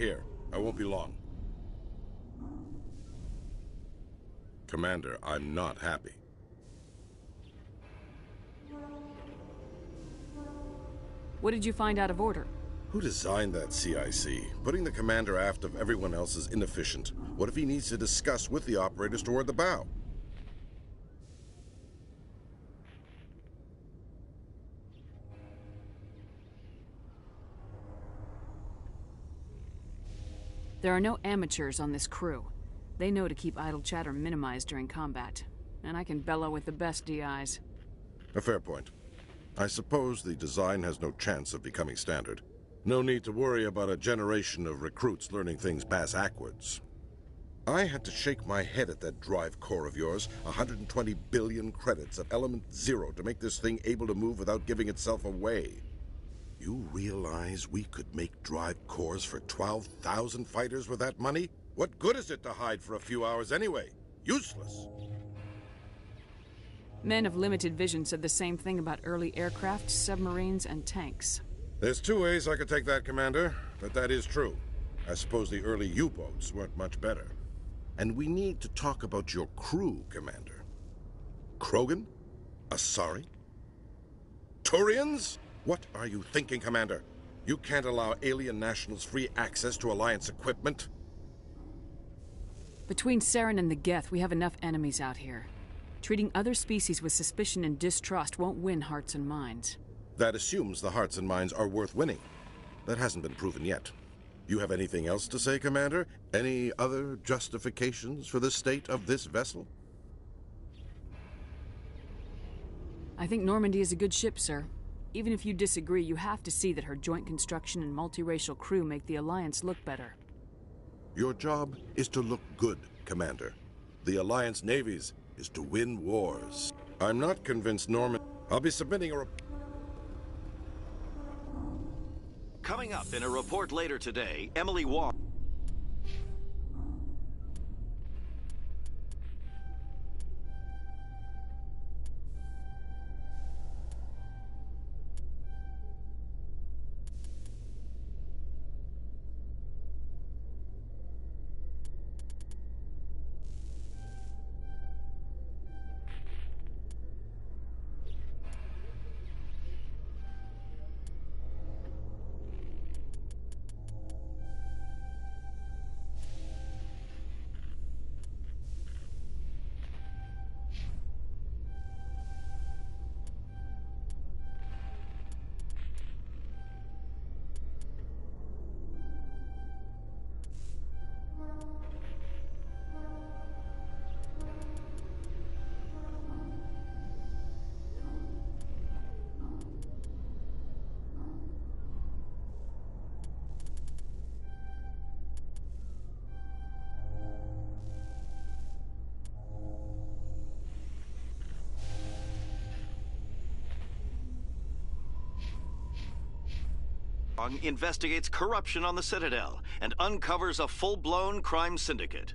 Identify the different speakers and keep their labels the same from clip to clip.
Speaker 1: Here, I won't be long. Commander, I'm not happy.
Speaker 2: What did you find out of order?
Speaker 1: Who designed that CIC? Putting the commander aft of everyone else is inefficient. What if he needs to discuss with the operators toward the bow?
Speaker 2: There are no amateurs on this crew. They know to keep idle chatter minimized during combat. And I can bellow with the best DIs.
Speaker 1: A fair point. I suppose the design has no chance of becoming standard. No need to worry about a generation of recruits learning things backwards. I had to shake my head at that drive core of yours. 120 billion credits of element 0 to make this thing able to move without giving itself away. You realize we could make drive cores for 12,000 fighters with that money? What good is it to hide for a few hours anyway? Useless.
Speaker 2: Men of limited vision said the same thing about early aircraft, submarines, and tanks.
Speaker 1: There's two ways I could take that, Commander, but that is true. I suppose the early U-boats weren't much better. And we need to talk about your crew, Commander. Krogan? Asari? Turians? What are you thinking, Commander? You can't allow alien nationals free access to Alliance equipment?
Speaker 2: Between Saren and the Geth, we have enough enemies out here. Treating other species with suspicion and distrust won't win hearts and minds.
Speaker 1: That assumes the hearts and minds are worth winning. That hasn't been proven yet. You have anything else to say, Commander? Any other justifications for the state of this vessel?
Speaker 2: I think Normandy is a good ship, sir. Even if you disagree, you have to see that her joint construction and multiracial crew make the Alliance look better.
Speaker 1: Your job is to look good, Commander. The Alliance navies is to win wars. I'm not convinced Norman... I'll be submitting a
Speaker 3: Coming up in a report later today, Emily Wong... investigates corruption on the Citadel and uncovers a full-blown crime syndicate.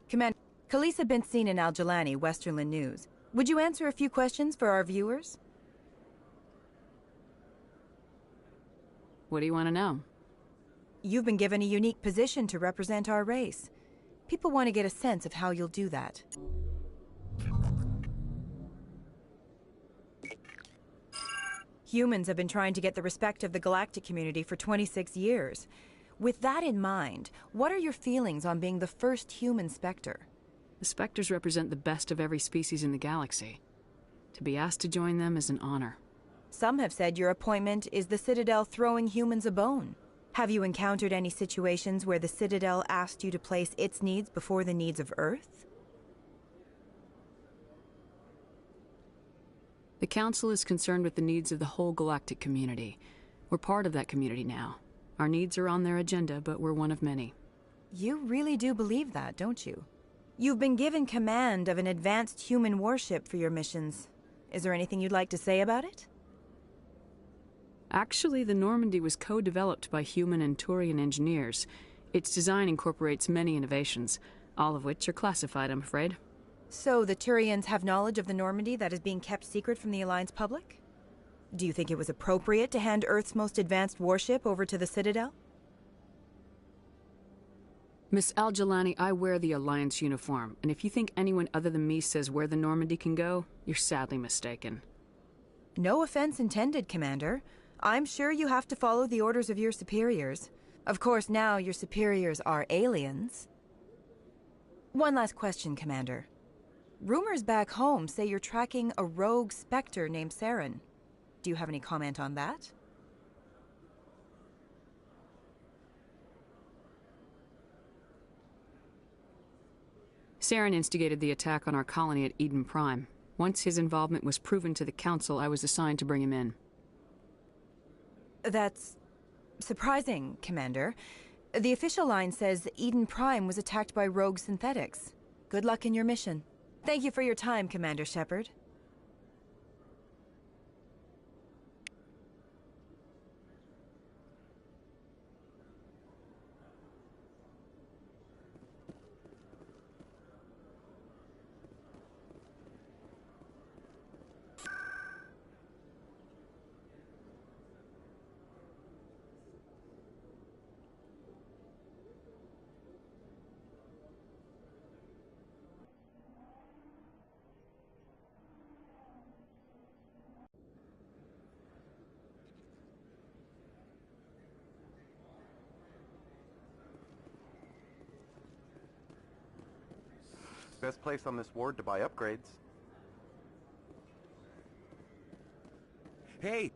Speaker 4: Commander, Khaleesa been seen in Al-Jalani, Westerland News. Would you answer a few questions for our viewers?
Speaker 2: What do you want to know?
Speaker 4: You've been given a unique position to represent our race. People want to get a sense of how you'll do that. Humans have been trying to get the respect of the galactic community for 26 years. With that in mind, what are your feelings on being the first human Spectre?
Speaker 2: The Spectres represent the best of every species in the galaxy. To be asked to join them is an honor.
Speaker 4: Some have said your appointment is the Citadel throwing humans a bone. Have you encountered any situations where the Citadel asked you to place its needs before the needs of Earth?
Speaker 2: The Council is concerned with the needs of the whole galactic community. We're part of that community now. Our needs are on their agenda, but we're one of many.
Speaker 4: You really do believe that, don't you? You've been given command of an advanced human warship for your missions. Is there anything you'd like to say about it?
Speaker 2: Actually, the Normandy was co-developed by human and Turian engineers. Its design incorporates many innovations, all of which are classified, I'm afraid.
Speaker 4: So the Turians have knowledge of the Normandy that is being kept secret from the Alliance public? Do you think it was appropriate to hand Earth's most advanced warship over to the Citadel?
Speaker 2: Miss Al-Jalani, I wear the Alliance uniform, and if you think anyone other than me says where the Normandy can go, you're sadly mistaken.
Speaker 4: No offense intended, Commander. I'm sure you have to follow the orders of your superiors. Of course, now your superiors are aliens. One last question, Commander. Rumors back home say you're tracking a rogue Spectre named Saren. Do you have any comment on that?
Speaker 2: Saren instigated the attack on our colony at Eden Prime. Once his involvement was proven to the Council, I was assigned to bring him in.
Speaker 4: That's surprising, Commander. The official line says Eden Prime was attacked by rogue synthetics. Good luck in your mission. Thank you for your time, Commander Shepard.
Speaker 5: Best place on this ward to buy upgrades.
Speaker 6: Hey,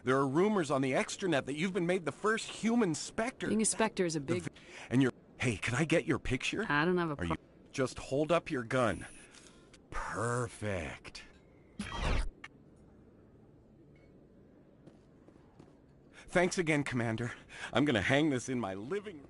Speaker 6: there are rumors on the extranet that you've been made the first human Spectre.
Speaker 2: Being a Spectre is a big...
Speaker 6: And you're... Hey, can I get your picture?
Speaker 2: I don't have a...
Speaker 6: Are you... Just hold up your gun. Perfect. Thanks again, Commander. I'm gonna hang this in my living room.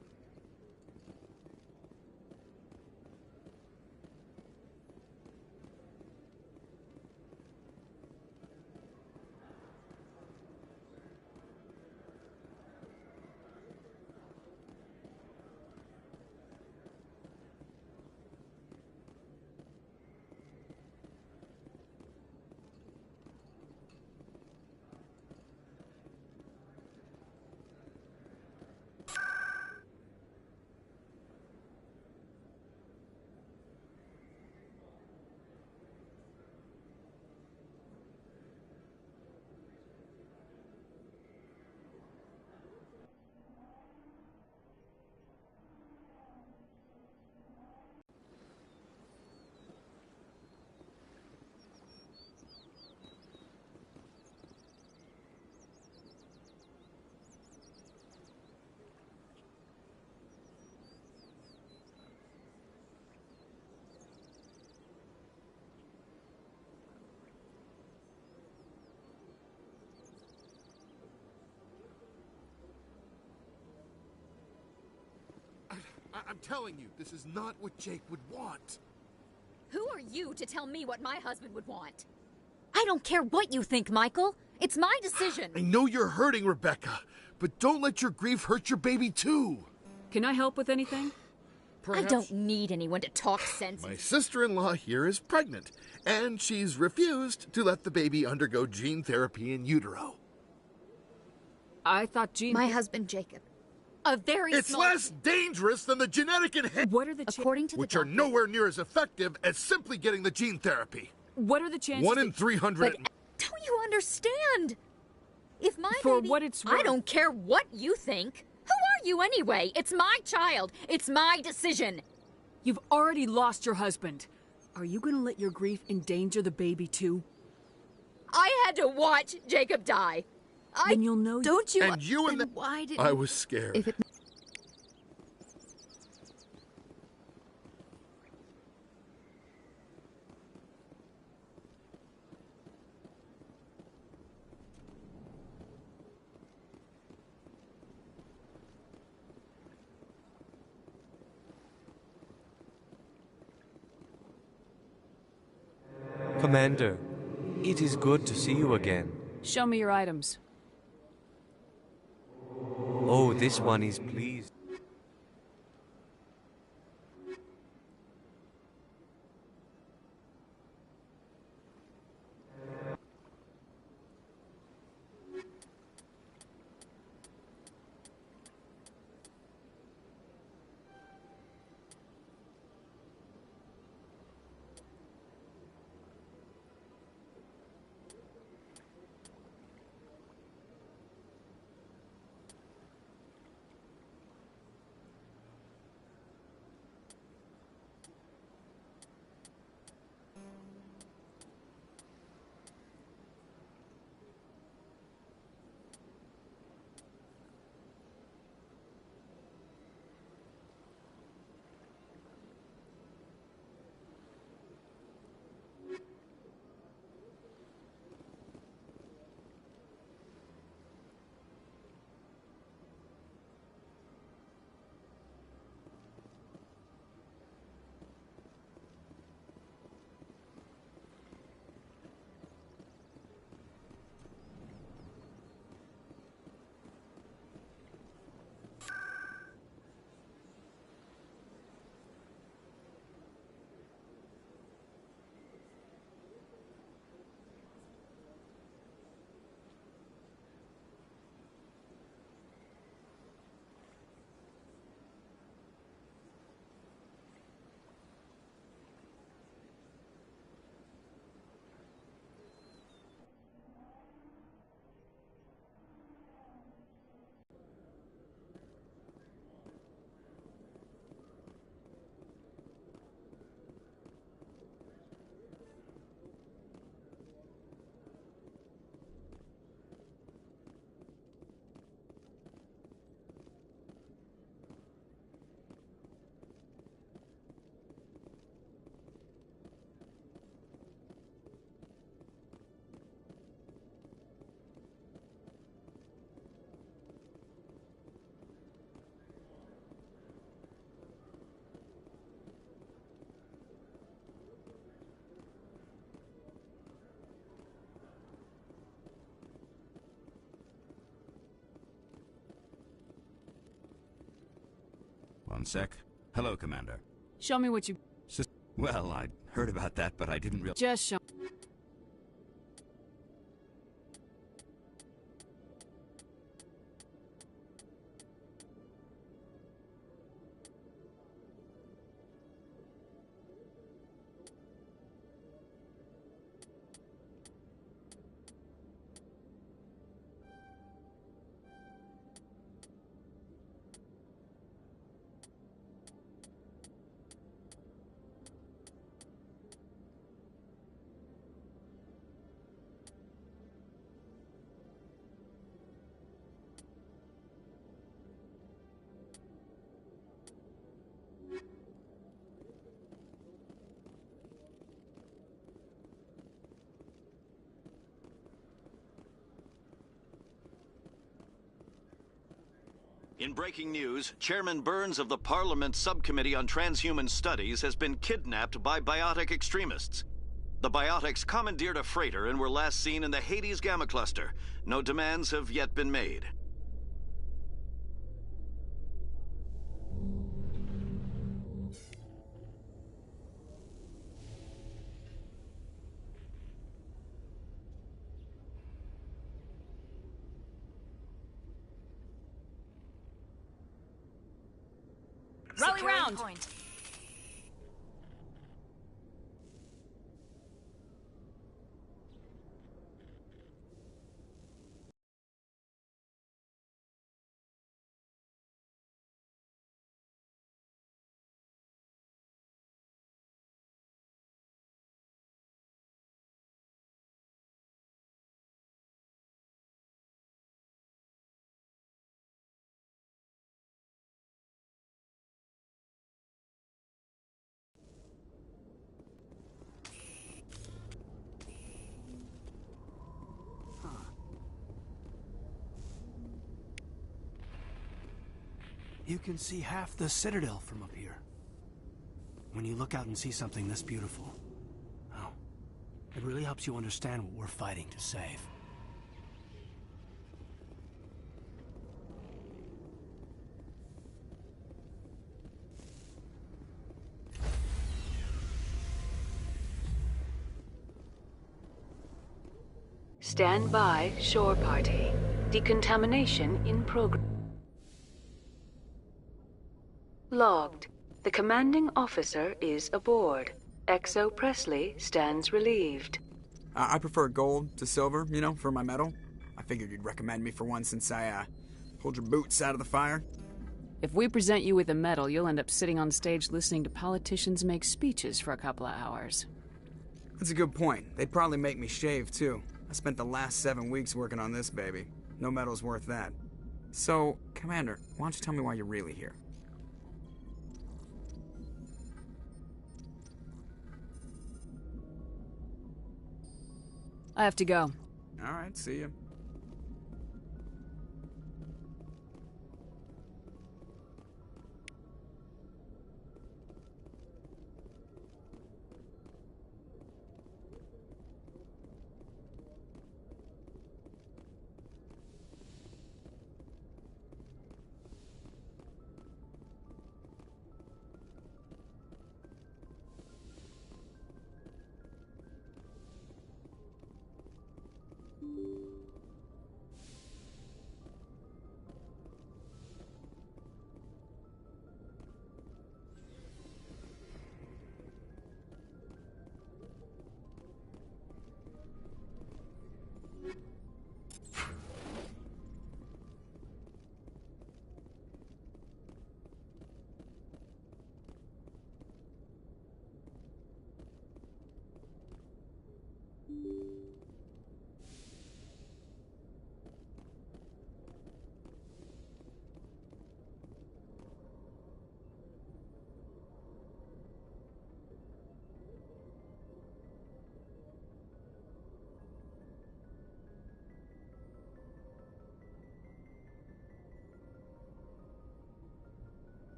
Speaker 7: I'm telling you, this is not what Jake would want.
Speaker 8: Who are you to tell me what my husband would want? I don't care what you think, Michael. It's my decision.
Speaker 7: I know you're hurting, Rebecca, but don't let your grief hurt your baby too.
Speaker 2: Can I help with anything?
Speaker 7: Perhaps
Speaker 8: I don't need anyone to talk sense.
Speaker 7: My sister-in-law here is pregnant, and she's refused to let the baby undergo gene therapy in utero.
Speaker 2: I thought gene...
Speaker 8: My husband, Jacob. A very
Speaker 7: It's
Speaker 8: small...
Speaker 7: less dangerous than the genetic enhancement,
Speaker 2: What are the
Speaker 8: According to the
Speaker 7: which are
Speaker 8: doctor...
Speaker 7: nowhere near as effective as simply getting the gene therapy.
Speaker 2: What are the chances...
Speaker 7: 1 in 300.
Speaker 8: But don't you understand? If my
Speaker 2: For
Speaker 8: baby...
Speaker 2: what it's
Speaker 8: I
Speaker 2: worth...
Speaker 8: don't care what you think. Who are you anyway? It's my child. It's my decision.
Speaker 2: You've already lost your husband. Are you gonna let your grief endanger the baby too?
Speaker 8: I had to watch Jacob die.
Speaker 2: Then you'll know...
Speaker 8: Don't you...
Speaker 7: And you and
Speaker 8: then why didn't...
Speaker 7: I was scared.
Speaker 8: If it...
Speaker 9: Commander, it is good to see you again.
Speaker 2: Show me your items.
Speaker 9: Oh, this one is pleased.
Speaker 10: One sec. Hello, Commander.
Speaker 2: Show me what you...
Speaker 10: Well, I'd heard about that, but I didn't realize...
Speaker 2: Just show...
Speaker 3: In breaking news, Chairman Burns of the Parliament Subcommittee on Transhuman Studies has been kidnapped by biotic extremists. The biotics commandeered a freighter and were last seen in the Hades Gamma Cluster. No demands have yet been made.
Speaker 2: Rally round!
Speaker 4: Point.
Speaker 11: You can see half the Citadel from up here. When you look out and see something this beautiful, oh, it really helps you understand what we're fighting to save.
Speaker 2: Stand by, shore party. Decontamination in progress. Logged. The commanding officer is aboard. Exo Presley stands relieved.
Speaker 12: I prefer gold to silver, you know, for my medal. I figured you'd recommend me for one since I, pulled your boots out of the fire.
Speaker 2: If we present you with a medal, you'll end up sitting on stage listening to politicians make speeches for a couple of hours.
Speaker 12: That's a good point. They'd probably make me shave, too. I spent the last 7 weeks working on this baby. No medal's worth that. So, Commander, why don't you tell me why you're really here?
Speaker 2: I have to go.
Speaker 12: All right, see ya.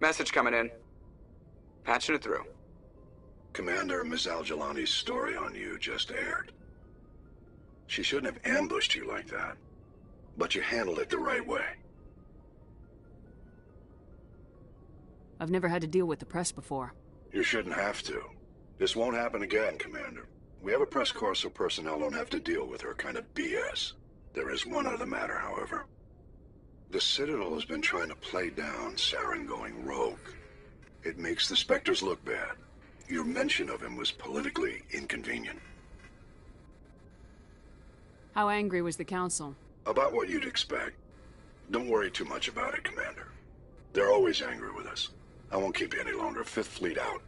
Speaker 12: Message coming in. Patching it through.
Speaker 13: Commander, Ms. Al-Jalani's story on you just aired. She shouldn't have ambushed you like that, but you handled it the right way.
Speaker 2: I've never had to deal with the press before.
Speaker 13: You shouldn't have to. This won't happen again, Commander. We have a press corps so personnel don't have to deal with her kind of BS. There is one other matter, however. The Citadel has been trying to play down Saren going rogue. It makes the Spectres look bad. Your mention of him was politically inconvenient.
Speaker 2: How angry was the Council?
Speaker 13: About what you'd expect. Don't worry too much about it, Commander. They're always angry with us. I won't keep you any longer. Fifth Fleet out.